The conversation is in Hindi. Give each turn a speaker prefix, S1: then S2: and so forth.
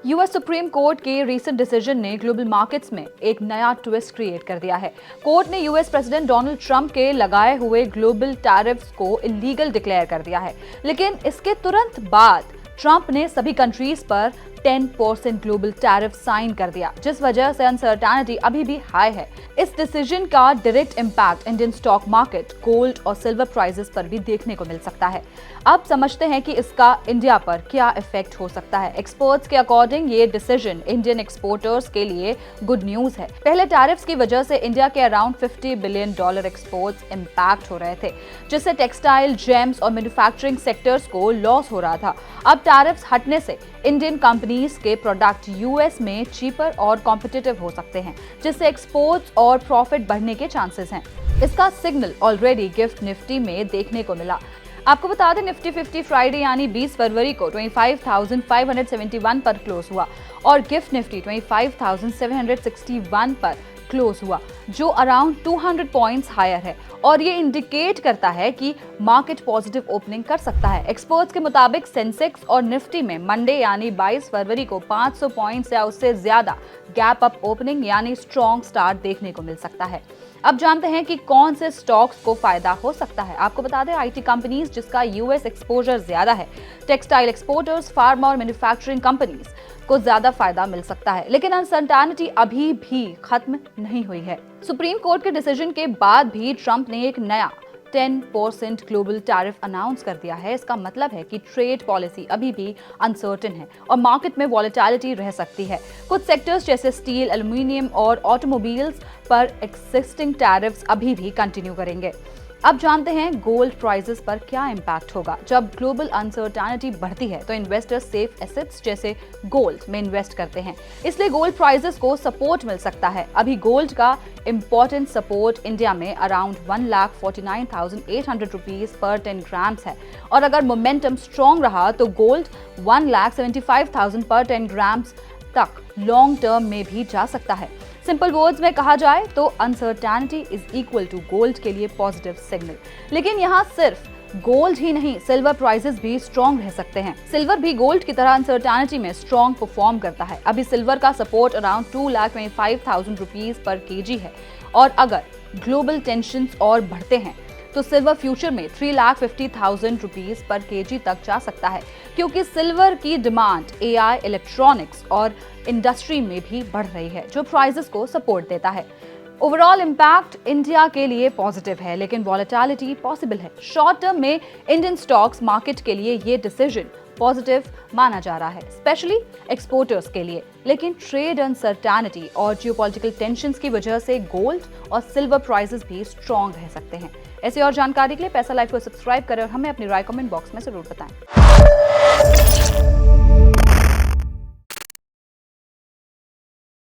S1: यूएस सुप्रीम कोर्ट के रीसेंट डिसीजन ने ग्लोबल मार्केट्स में एक नया ट्विस्ट क्रिएट कर दिया है। कोर्ट ने यूएस प्रेसिडेंट डोनाल्ड ट्रंप के लगाए हुए ग्लोबल टैरिफ्स को इलीगल डिक्लेयर कर दिया है, लेकिन इसके तुरंत बाद ट्रंप ने सभी कंट्रीज पर 10% ग्लोबल टैरिफ साइन कर दिया, जिस वजह से अनसर्टेनिटी अभी भी हाई है। इस डिसीजन का direct impact Indian stock market, gold और सिल्वर प्राइसेस पर भी देखने को मिल सकता है। अब समझते हैं कि इसका इंडिया पर क्या इफेक्ट हो सकता है। एक्सपर्ट्स के अकॉर्डिंग ये डिसीजन इंडियन एक्सपोर्टर्स के लिए गुड न्यूज है। पहले टैरिफ्स की वजह से इंडिया के अराउंड $50 बिलियन एक्सपोर्ट्स इंपैक्ट हो रहे थे, जिससे टेक्सटाइल, जेम्स और मैन्युफैक्चरिंग सेक्टर्स को लॉस हो रहा था। अब टैरिफ्स हटने से इंडियन कंपनीज के प्रोडक्ट यूएस में चीपर और कॉम्पिटिटिव हो सकते हैं, जिससे एक्सपोर्ट्स और प्रॉफिट बढ़ने के चांसेस हैं। इसका सिग्नल ऑलरेडी गिफ्ट निफ्टी में देखने को मिला। आपको बता दें, निफ्टी 50 फ्राइडे यानी 20 फरवरी को 25,571 पर क्लोज हुआ और गिफ्ट निफ्टी 25,761 पर क्लोज हुआ, जो अराउंड 200 पॉइंट्स हायर है और ये इंडिकेट करता है कि मार्केट पॉजिटिव ओपनिंग कर सकता है। एक्सपर्ट्स के मुताबिक सेंसेक्स और निफ्टी में मंडे यानी 22 फरवरी को 500 पॉइंट्स या उससे ज्यादा गैप अप ओपनिंग यानी स्ट्रॉन्ग स्टार्ट देखने को मिल सकता है। अब जानते हैं कि कौन से स्टॉक्स को फायदा हो सकता है। आपको बता दें, आईटी कंपनीज जिसका यूएस एक्सपोजर ज्यादा है, टेक्सटाइल एक्सपोर्टर्स, फार्मा और मैन्युफैक्चरिंग कंपनीज को ज्यादा फायदा मिल सकता है, लेकिन अनसर्टेनिटी अभी भी खत्म नहीं हुई है। सुप्रीम कोर्ट के डिसीजन के बाद भी ट्रंप ने एक नया 10% ग्लोबल टैरिफ अनाउंस कर दिया है। इसका मतलब है कि ट्रेड पॉलिसी अभी भी अनसर्टेन है और मार्केट में वॉलेटिलिटी रह सकती है। कुछ सेक्टर्स जैसे स्टील, एल्युमिनियम और ऑटोमोबाइल्स पर एक्सिस्टिंग टैरिफ्स अभी भी कंटिन्यू करेंगे। अब जानते हैं गोल्ड प्राइसेस पर क्या इंपैक्ट होगा। जब ग्लोबल अनसर्टेनिटी बढ़ती है तो इन्वेस्टर्स सेफ एसेट्स जैसे गोल्ड में इन्वेस्ट करते हैं, इसलिए गोल्ड प्राइसेस को सपोर्ट मिल सकता है। अभी गोल्ड का इंपॉर्टेंट सपोर्ट इंडिया में अराउंड 1,49,800 रुपीज पर 10 ग्राम्स है और अगर मोमेंटम स्ट्रॉन्ग रहा तो गोल्ड 1,75,000 पर 10 ग्राम्स तक लॉन्ग टर्म में भी जा सकता है। सिंपल वर्ड्स में कहा जाए तो uncertainty is equal to gold के लिए पॉजिटिव सिग्नल। लेकिन यहाँ सिर्फ गोल्ड ही नहीं, सिल्वर प्राइसेस भी स्ट्रॉन्ग रह सकते हैं। सिल्वर भी गोल्ड की तरह अनसर्टेनिटी में स्ट्रॉन्ग परफॉर्म करता है। अभी सिल्वर का support around 2,25,000 rupees per KG है और अगर ग्लोबल टेंशंस और बढ़ते हैं तो सिल्वर फ्यूचर में 3,50,000 रुपीज पर केजी तक जा सकता है, क्योंकि सिल्वर की डिमांड एआई, इलेक्ट्रॉनिक्स और इंडस्ट्री में भी बढ़ रही है, जो प्राइसेस को सपोर्ट देता है। ओवरऑल इंपैक्ट इंडिया के लिए पॉजिटिव है, लेकिन वॉलेटिलिटी पॉसिबल है। शॉर्ट टर्म में इंडियन स्टॉक्स मार्केट के लिए ये डिसीजन पॉजिटिव माना जा रहा है, स्पेशली एक्सपोर्टर्स के लिए। लेकिन ट्रेड अनसर्टेनिटी और जियोपॉलिटिकल टेंशंस की वजह से गोल्ड और सिल्वर प्राइसेस भी स्ट्रॉन्ग रह सकते हैं। ऐसी और जानकारी के लिए पैसा लाइव को सब्सक्राइब करें और हमें अपनी राय कमेंट बॉक्स में जरूर बताएं।